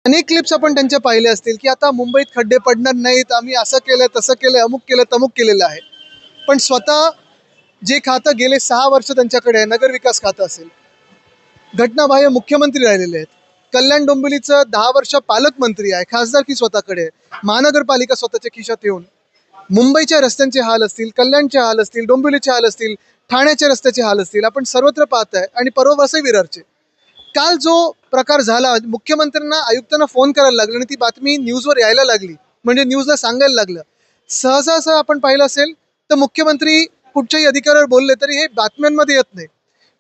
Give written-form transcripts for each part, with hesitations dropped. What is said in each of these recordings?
अनेक क्लिप्स आपण त्यांच्या पाहिले असतील की आता मुंबईत खड्डे पडणार नाहीत, आम्ही असं केलं तसं केलं, अमुक केलं तमुक केलेलं आहे. पण स्वतः जे खातं गेले 6 वर्ष त्यांच्याकडे आहे, नगर विकास खातं असेल, घटनाबाह्य मुख्यमंत्री राहिलेले आहेत, कल्याण डोंबिवलीचं 10 वर्ष पालकमंत्री आहे, खासदारकी स्वतःकडे आहे, महानगरपालिका स्वतःच्या खिशात येऊन मुंबईच्या रस्त्यांचे हाल असतील, कल्याणचे हाल असतील, डोंबिवलीचे हाल असतील, ठाण्याच्या रस्त्याचे हाल असतील, आपण सर्वत्र पाहताय. आणि परवा वसई विरारचे काल जो प्रकार झाला, मुख्यमंत्र्यांना आयुक्तांना फोन करायला लागला आणि ती बातमी न्यूजवर यायला लागली, म्हणजे न्यूजला सांगायला लागलं. सहसा आपण पाहिलं असेल तर मुख्यमंत्री कुठच्याही अधिकाऱ्यावर बोलले तरी हे बातम्यांमध्ये येत नाही.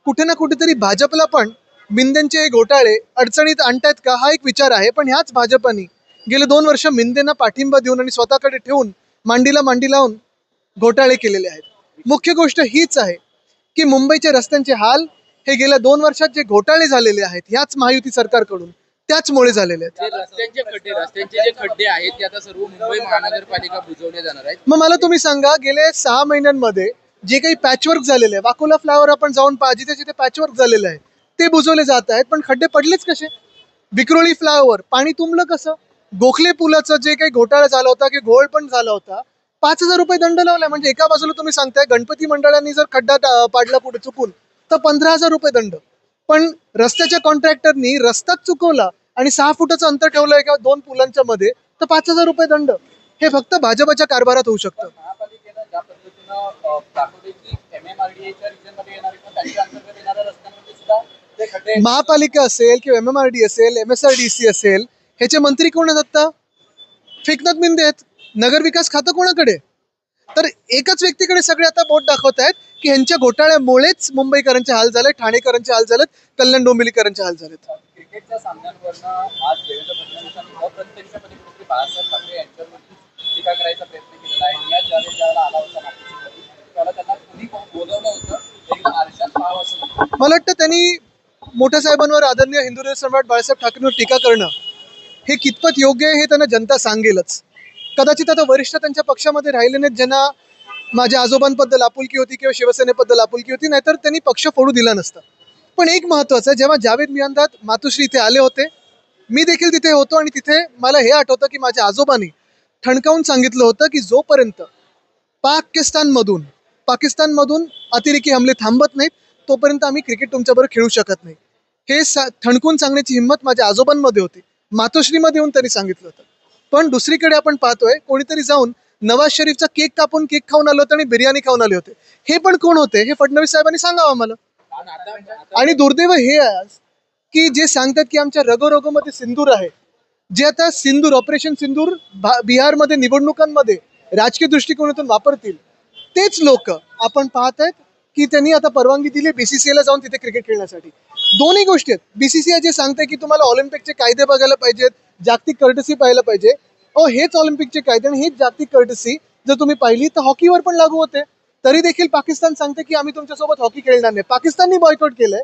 कुठे ना कुठेतरी भाजपला पण मिंदेंचे हे घोटाळे अडचणीत आणतायत का, हा एक विचार आहे. पण ह्याच भाजपाने गेले 2 वर्ष मिंदेंना पाठिंबा देऊन आणि स्वतःकडे ठेवून मांडीला मांडी लावून घोटाळे केलेले आहेत. मुख्य गोष्ट हीच आहे की मुंबईच्या रस्त्यांचे हाल हे गेल्या 2 वर्षात जे घोटाळे झालेले आहेत ह्याच महायुती सरकारकडून, त्याचमुळे झालेले आहेत. रस्त्यांचे जे खड्डे आहेत ते आता सर्व मुंबई महानगरपालिका बुजवले जाणार आहेत. मग मला तुम्ही सांगा, गेले 6 महिन्यांमध्ये जे काही पॅचवर्क झालेलं आहे, वाकोला फ्लावर आपण जाऊन पहा, जिथे जिथे पॅचवर्क झालेलं आहे ते बुजवले जात आहेत, पण खड्डे पडलेच कसे? विक्रोळी फ्लायओव्हर पाणी तुंबलं कसं? गोखले पुलाचं जे काही घोटाळा झाला होता की घोळ पण झाला होता, 5,000 रुपये दंड लावलाय. म्हणजे एका बाजूला तुम्ही सांगताय गणपती मंडळांनी जर खड्डा पाडला पुढे चुकून तर 15,000 रुपये दंड, पण रस्त्याच्या कॉन्ट्रॅक्टरनी रस्ताच चुकवला आणि 6 फुटाचं अंतर ठेवलं एका 2 पुलांच्या मध्ये तर 5,000 रुपये दंड. हे फक्त भाजपच्या कारभारात होऊ शकतं. महापालिकेनं ज्या पद्धतीनं दाखवले की MMRDA रिजनमध्ये येणारे किंवा त्यांच्या अंतर्गत येणाऱ्या रस्त्यांमध्ये सुद्धा ते खड्डे, महापालिका असेल किंवा MMRD असेल, MSRDC असेल, ह्याचे मंत्री कोण आहेत आता? फेकनाथ मिंदे आहेत. नगर विकास खातं कोणाकडे? तर एकच व्यक्तीकडे सगळे आता बोट दाखवत आहेत की ह्यांच्या घोटाळ्यामुळेच मुंबईकरांचे हाल झाले, ठाणेकरांचे हाल झालेत, कल्याण डोंबिवलीकरांचे हाल झालेत. क्रिकेटच्या सामन्यांवरनं आज देवेंद्र फडणवीसांनी अप्रत्यक्षपणे कुठेतरी बाळासाहेब ठाकरे यांच्यावरती टीका करायचा प्रयत्न केलेला आहे. या ज्यावेळेला आला होता मातोश्रीमध्ये त्याला त्यांना कुणी बोलवलं होतं, एकदा आरशात पाहावं असं. मला वाटतं त्यांनी मोठ्या साहेबांवर, आदरणीय हिंदू सम्राट बाळासाहेब ठाकरेंवर टीका करणं हे कितपत योग्य आहे हे त्यांना जनता सांगेलच. कदाचित आता वरिष्ठ त्यांच्या पक्षामध्ये राहिले नाहीत, ज्यांना माझ्या आजोबांबद्दल आपुलकी होती किंवा शिवसेनेबद्दल आपुलकी होती, नाहीतर त्यांनी पक्ष फोडू दिला नसता. पण एक महत्त्वाचं आहे, जेव्हा जावेद मियांदाद मातोश्री इथे आले होते, मी देखील तिथे होतो आणि तिथे मला हे आठवतं की माझ्या आजोबांनी ठणकावून सांगितलं होतं की जोपर्यंत पाकिस्तानमधून अतिरेकी हमले थांबत नाहीत तोपर्यंत आम्ही क्रिकेट तुमच्याबरोबर खेळू शकत नाही. हे ठणकून सांगण्याची हिंमत माझ्या आजोबांमध्ये होती. मातोश्रीमध्ये येऊन त्यांनी सांगितलं होतं. पण दुसरीकडे आपण पाहतोय कोणीतरी जाऊन नवाज शरीफचा केक कापून केक खाऊन आले होते आणि बिर्याणी खाऊन आले होते. हे पण कोण होते हे फडणवीस साहेबांनी सांगावं आम्हाला. आणि दुर्दैव हे आहे आज की जे सांगतात की आमच्या रगोरगोमध्ये सिंदूर आहे, जे आता सिंदूर, ऑपरेशन सिंदूर बिहारमध्ये निवडणुकांमध्ये राजकीय दृष्टिकोनातून वापरतील, तेच लोक आपण पाहत आहेत की त्यांनी आता परवानगी दिली BCCI ला जाऊन तिथे क्रिकेट खेळण्यासाठी. दोन्ही गोष्टी आहेत. BCCI जे सांगते की तुम्हाला ऑलिम्पिकचे कायदे बघायला पाहिजेत, जागतिक कर्टसी पाहायला पाहिजे. हेच ऑलिम्पिकचे कायदे आणि हीच जागतिक कर्टसी जर तुम्ही पाहिली तर हॉकीवर पण लागू होते. तरी देखील पाकिस्तान सांगते की आम्ही तुमच्यासोबत हॉकी खेळणार नाही. पाकिस्ताननी बॉयकॉट केलंय